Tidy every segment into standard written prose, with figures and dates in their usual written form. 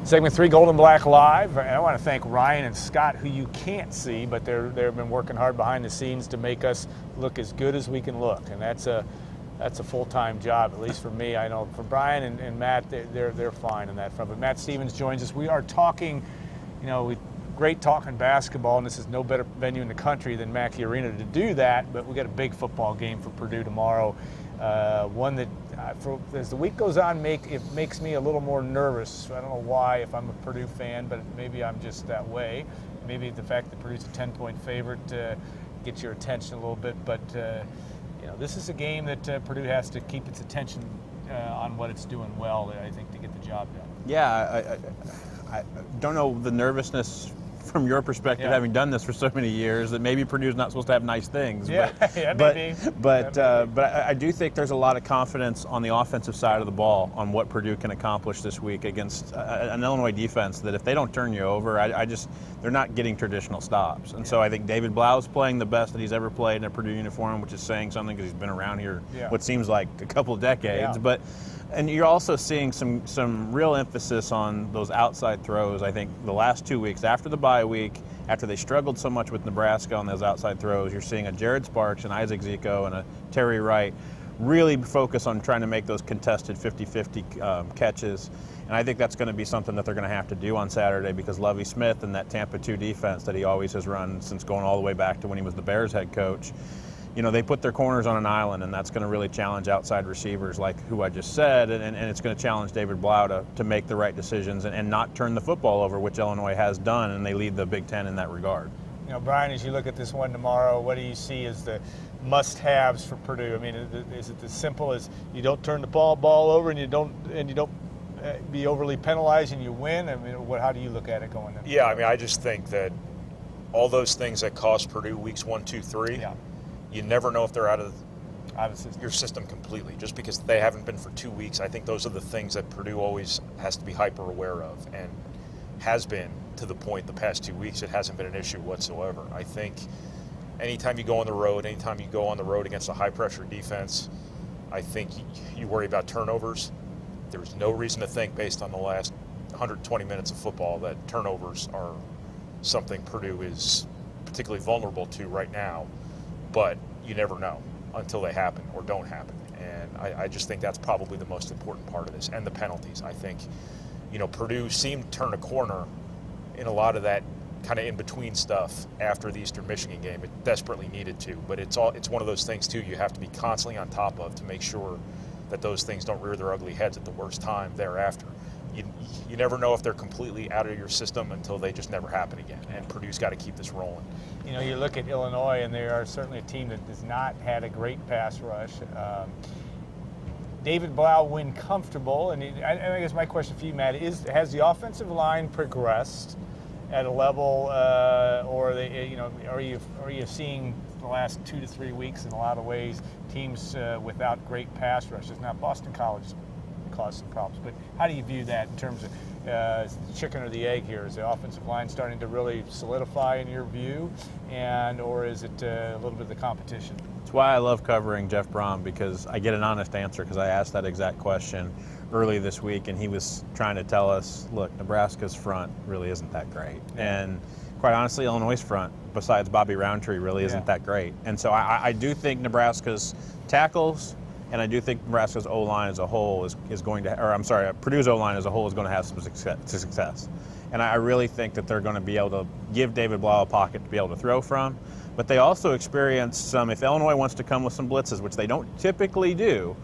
Segment 3, Gold and Black Live. I want to thank Ryan and Scott, who you can't see, but they've been working hard behind the scenes to make us look as good as we can look, and that's a full-time job, at least for me. I know for Brian and Matt, they're fine on that front. But Matt Stevens joins us. We are talking, great talking basketball, and this is no better venue in the country than Mackey Arena to do that. But we got a big football game for Purdue tomorrow. One that, as the week goes on, it makes me a little more nervous. I don't know why, if I'm a Purdue fan, but maybe I'm just that way. Maybe the fact that Purdue's a 10-point favorite gets your attention a little bit. But this is a game that Purdue has to keep its attention on what it's doing well, I think, to get the job done. Yeah, I don't know the nervousness from your perspective, having done this for so many years, that maybe Purdue's not supposed to have nice things. But I do think there's a lot of confidence on the offensive side of the ball on what Purdue can accomplish this week against an Illinois defense that if they don't turn you over, they're not getting traditional stops. And so I think David Blau's playing the best that he's ever played in a Purdue uniform, which is saying something because he's been around here what seems like a couple of decades. And you're also seeing some real emphasis on those outside throws. I think the last 2 weeks after the bye week, after they struggled so much with Nebraska on those outside throws, you're seeing a Jared Sparks and Isaac Zico and a Terry Wright really focus on trying to make those contested 50-50 catches. And I think that's going to be something that they're going to have to do on Saturday, because Lovie Smith and that Tampa 2 defense that he always has run since going all the way back to when he was the Bears head coach, they put their corners on an island, and that's going to really challenge outside receivers like who I just said, and it's going to challenge David Blau to make the right decisions and not turn the football over, which Illinois has done, and they lead the Big Ten in that regard. Brian, as you look at this one tomorrow, what do you see as the must-haves for Purdue? I mean, is it as simple as you don't turn the ball over and you don't be overly penalized and you win? I mean, how do you look at it going in? Yeah, I mean, I just think that all those things that cost Purdue weeks 1, 2, 3. Yeah. You never know if they're out of your system completely. Just because they haven't been for 2 weeks, I think those are the things that Purdue always has to be hyper aware of, and has been to the point the past 2 weeks. It hasn't been an issue whatsoever. I think anytime you go on the road, against a high-pressure defense, I think you worry about turnovers. There's no reason to think, based on the last 120 minutes of football, that turnovers are something Purdue is particularly vulnerable to right now. But you never know until they happen or don't happen. And I just think that's probably the most important part of this, and the penalties. I think, Purdue seemed to turn a corner in a lot of that kind of in-between stuff after the Eastern Michigan game. It desperately needed to, but it's one of those things, too, you have to be constantly on top of to make sure that those things don't rear their ugly heads at the worst time thereafter. You never know if they're completely out of your system until they just never happen again, and Purdue's got to keep this rolling. You look at Illinois, and they are certainly a team that has not had a great pass rush. David Blau win comfortable, and I guess my question for you, Matt, has the offensive line progressed at a level, or are you seeing the last 2 to 3 weeks in a lot of ways teams without great pass rushes? Now, Boston College caused some problems, but how do you view that in terms of the chicken or the egg here? Is the offensive line starting to really solidify in your view, or is it a little bit of the competition? That's why I love covering Jeff Brom, because I get an honest answer, because I asked that exact question early this week, and he was trying to tell us, look, Nebraska's front really isn't that great. And quite honestly, Illinois' front, besides Bobby Roundtree, really isn't that great. And so I do think Nebraska's tackles, and I do think Nebraska's O-line as a whole is going to, or I'm sorry, Purdue's O-line as a whole is going to have some success. And I really think that they're going to be able to give David Blau a pocket to be able to throw from. But they also experience some, if Illinois wants to come with some blitzes, which they don't typically do,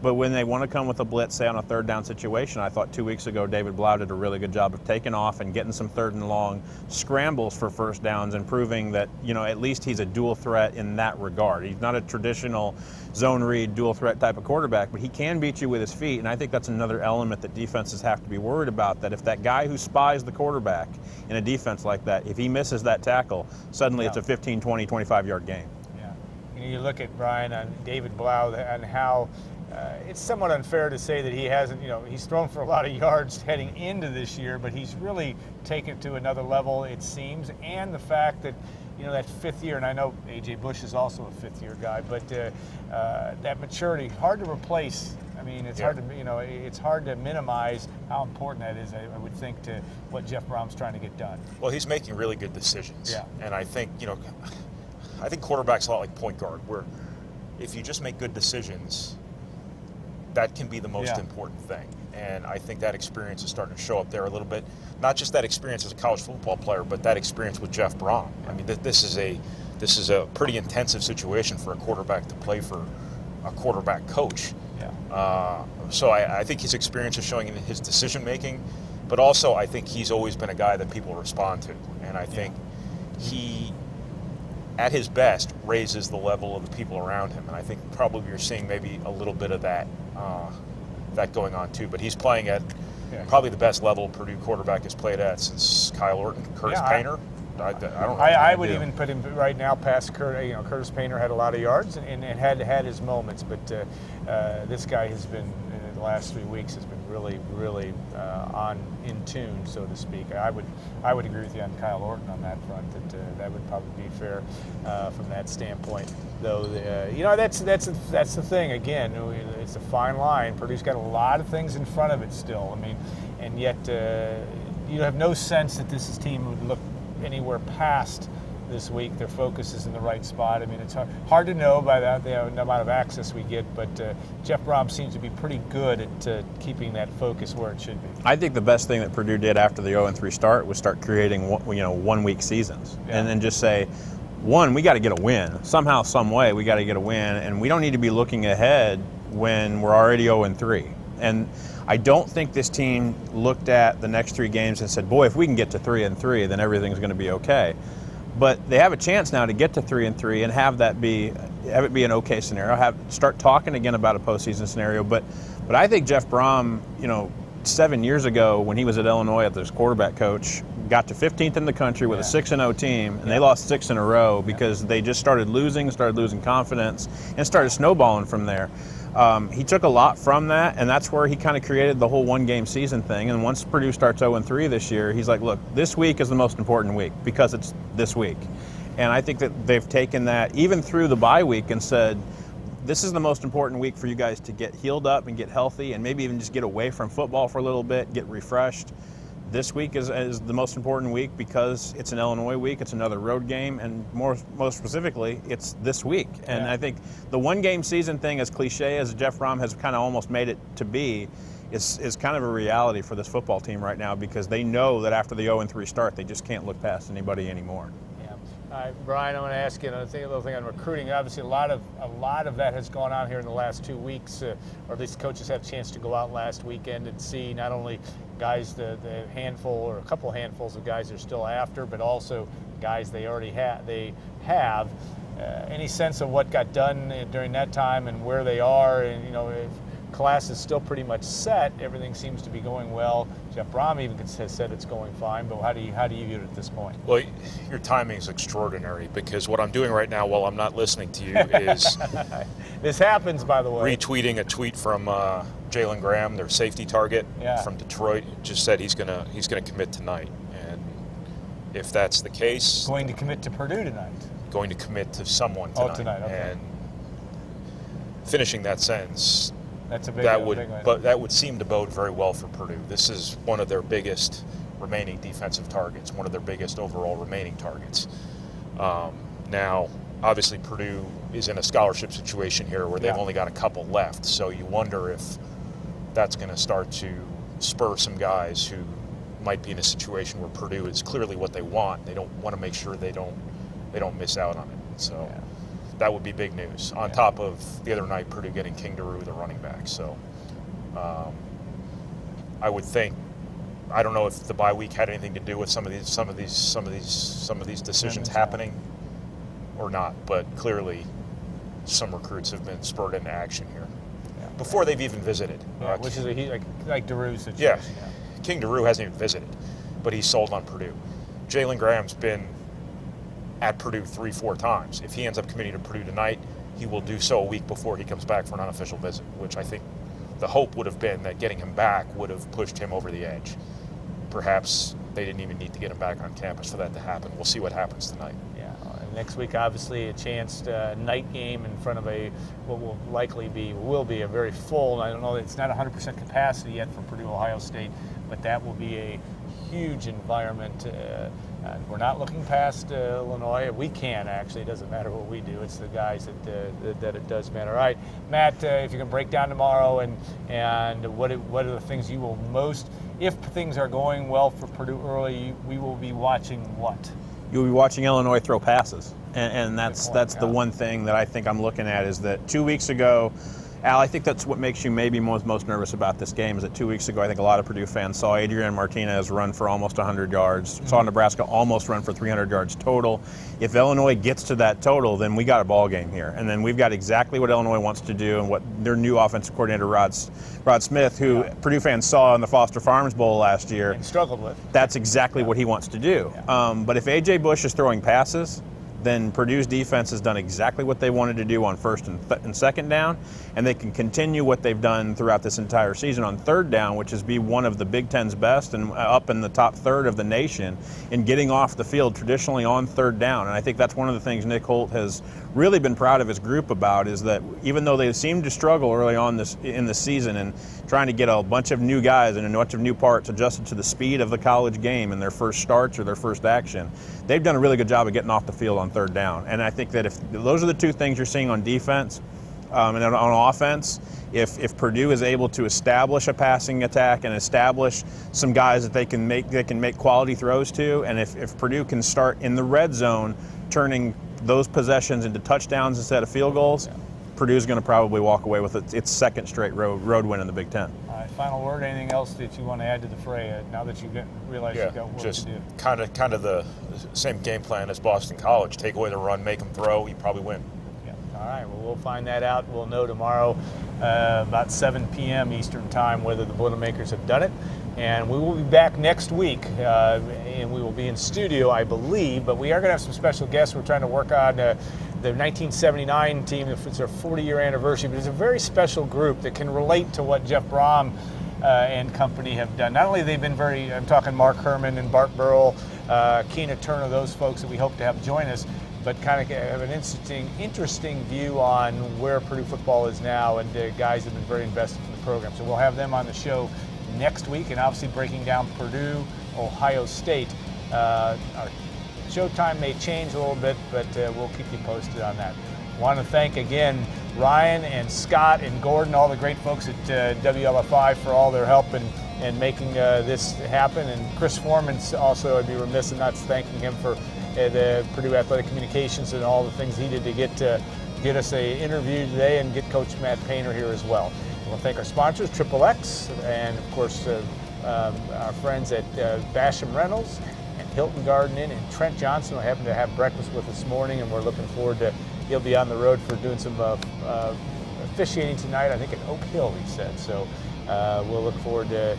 but when they want to come with a blitz, say on a third down situation, I thought 2 weeks ago David Blau did a really good job of taking off and getting some third and long scrambles for first downs and proving that, at least he's a dual threat in that regard. He's not a traditional zone read, dual threat type of quarterback, but he can beat you with his feet, and I think that's another element that defenses have to be worried about, that if that guy who spies the quarterback in a defense like that, if he misses that tackle, suddenly it's a 15, 20, 25-yard game. Yeah. You look at, Brian, on David Blau and how it's somewhat unfair to say that he hasn't, he's thrown for a lot of yards heading into this year, but he's really taken it to another level, it seems. And the fact that, that fifth year, and I know A.J. Bush is also a fifth-year guy, but that maturity, hard to replace I mean, it's hard to it's hard to minimize how important that is. I would think to what Jeff Brom's trying to get done. Well, he's making really good decisions. Yeah. And I think I think quarterback's a lot like point guard, where if you just make good decisions, that can be the most important thing. And I think that experience is starting to show up there a little bit. Not just that experience as a college football player, but that experience with Jeff Brom. I mean, this is a pretty intensive situation for a quarterback to play for a quarterback coach. Yeah. So I think his experience is showing in his decision making, but also I think he's always been a guy that people respond to. And I think he, at his best, raises the level of the people around him. And I think probably you're seeing maybe a little bit of that going on too. But he's playing at probably the best level Purdue quarterback has played at since Kyle Orton, Curtis Painter. I don't know. I would even put him right now past Curtis. Curtis Painter had a lot of yards and had his moments, but this guy has been in the last 3 weeks has been really in tune, so to speak. I would agree with you on Kyle Orton on that front. That would probably be fair from that standpoint. Though that's the thing. Again, it's a fine line. Purdue's got a lot of things in front of it still. I mean, and yet you have no sense that this team would look anywhere past this week. Their focus is in the right spot. I mean, it's hard to know by the amount of access we get, but Jeff Brom seems to be pretty good at keeping that focus where it should be. I think the best thing that Purdue did after the 0-3 start was start creating 1 week seasons, and then just say, we got to get a win somehow, some way. We got to get a win, and we don't need to be looking ahead when we're already 0-3. And I don't think this team looked at the next 3 games and said, boy, if we can get to 3-3, then everything's going to be okay. But they have a chance now to get to 3-3 and have it be an okay scenario. Start talking again about a postseason scenario. But I think Jeff Brom, 7 years ago when he was at Illinois as quarterback coach, got to 15th in the country with a 6-0 team, and they lost 6 in a row because they just started losing confidence, and started snowballing from there. He took a lot from that, and that's where he kind of created the whole one-game season thing. And once Purdue starts 0-3 this year, he's like, look, this week is the most important week because it's this week. And I think that they've taken that even through the bye week and said, this is the most important week for you guys to get healed up and get healthy and maybe even just get away from football for a little bit, get refreshed. This week is the most important week because it's an Illinois week, it's another road game, and most specifically, it's this week. And I think the one-game season thing, as cliche as Jeff Brom has kind of almost made it to be, is kind of a reality for this football team right now because they know that after the 0-3 start, they just can't look past anybody anymore. Brian, I want to ask you a little thing on recruiting. Obviously, a lot of that has gone on here in the last 2 weeks, or at least coaches have a chance to go out last weekend and see not only guys, the handful or a couple handfuls of guys they're still after, but also guys they already have. Any sense of what got done during that time and where they are? And if class is still pretty much set, everything seems to be going well. Jeff Brom even has said it's going fine, but how do you view it at this point? Well, your timing is extraordinary because what I'm doing right now while I'm not listening to you is this happens, by the way. Retweeting a tweet from Jalen Graham, their safety target from Detroit, just said he's gonna commit tonight, and if that's the case, going to commit to Purdue tonight. Going to commit to someone tonight. Oh, tonight. Okay. And finishing that sentence. That's a big that would seem to bode very well for Purdue. This is one of their biggest remaining defensive targets, one of their biggest overall remaining targets. Now, obviously, Purdue is in a scholarship situation here where they've only got a couple left, so you wonder if that's going to start to spur some guys who might be in a situation where Purdue is clearly what they want. They don't want to make sure they don't miss out on it. So. Yeah. That would be big news. On top of the other night, Purdue getting King Daru, the running back. So, I would think. I don't know if the bye week had anything to do with some of these decisions happening, or not. But clearly, some recruits have been spurred into action here before they've even visited. Which is like Daru's situation. Yeah, King Daru hasn't even visited, but he's sold on Purdue. Jalen Graham's been at Purdue 3-4 times. If he ends up committing to Purdue tonight, he will do so a week before he comes back for an unofficial visit, which I think the hope would have been that getting him back would have pushed him over the edge. Perhaps they didn't even need to get him back on campus for that to happen. We'll see what happens tonight. Yeah, next week, obviously, a chance night game in front of what will be a very full. I don't know, it's not 100% capacity yet for Purdue Ohio State, but that will be a huge environment. We're not looking past Illinois. We can, actually. It doesn't matter what we do. It's the guys that it does matter. All right, Matt, if you can break down tomorrow and what are the things you will most, if things are going well for Purdue early, we will be watching what? You'll be watching Illinois throw passes. And that's the one thing that I think I'm looking at is that 2 weeks ago, Al, I think that's what makes you maybe most nervous about this game is that 2 weeks ago, I think a lot of Purdue fans saw Adrian Martinez run for almost 100 yards, saw Nebraska almost run for 300 yards total. If Illinois gets to that total, then we got a ball game here. And then we've got exactly what Illinois wants to do and what their new offensive coordinator, Rod Smith, who Purdue fans saw in the Foster Farms Bowl last year. And struggled with. That's exactly what he wants to do. But if A.J. Bush is throwing passes, then Purdue's defense has done exactly what they wanted to do on first and second down, and they can continue what they've done throughout this entire season on third down, which is be one of the Big Ten's best and up in the top third of the nation in getting off the field traditionally on third down. And I think that's one of the things Nick Holt has really been proud of his group about is that even though they seemed to struggle early on in the season and trying to get a bunch of new guys and a bunch of new parts adjusted to the speed of the college game in their first starts or their first action, they've done a really good job of getting off the field on third down. And I think that if those are the two things you're seeing on defense and on offense, if Purdue is able to establish a passing attack and establish some guys that they can make quality throws to, and if Purdue can start in the red zone turning those possessions into touchdowns instead of field goals, Purdue's going to probably walk away with its second straight road win in the Big Ten. All right, final word. Anything else that you want to add to the fray now that you realize you've got work just to do? Kind of the same game plan as Boston College. Take away the run, make them throw. You probably win. Yeah. All right. Well, we'll find that out. We'll know tomorrow about 7 p.m. Eastern Time whether the Boilermakers have done it. And we will be back next week, and we will be in studio, I believe. But we are going to have some special guests. We're trying to work on the 1979 team. It's their 40-year anniversary. But it's a very special group that can relate to what Jeff Brom and company have done. Not only have they been I'm talking Mark Herman and Bart Burrell, Keena Turner, those folks that we hope to have join us, but kind of have an interesting view on where Purdue football is now, and guys have been very invested in the program. So we'll have them on the show next week, and obviously breaking down Purdue, Ohio State. Our showtime may change a little bit, but we'll keep you posted on that. I want to thank again Ryan and Scott and Gordon, all the great folks at WLFI for all their help in making this happen. And Chris Foreman also, I'd be remiss in not thanking him for the Purdue Athletic Communications and all the things he did to get us an interview today and get Coach Matt Painter here as well. I want to thank our sponsors, XXX, and of course our friends at Basham Reynolds and Hilton Garden Inn, and Trent Johnson, who happened to have breakfast with us this morning, and we're looking forward to, he'll be on the road for doing some officiating tonight, I think at Oak Hill, he said. So we'll look forward to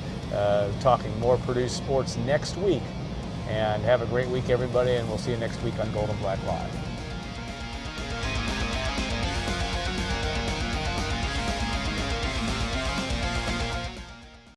talking more Purdue sports next week. And have a great week, everybody, and we'll see you next week on Gold and Black Live.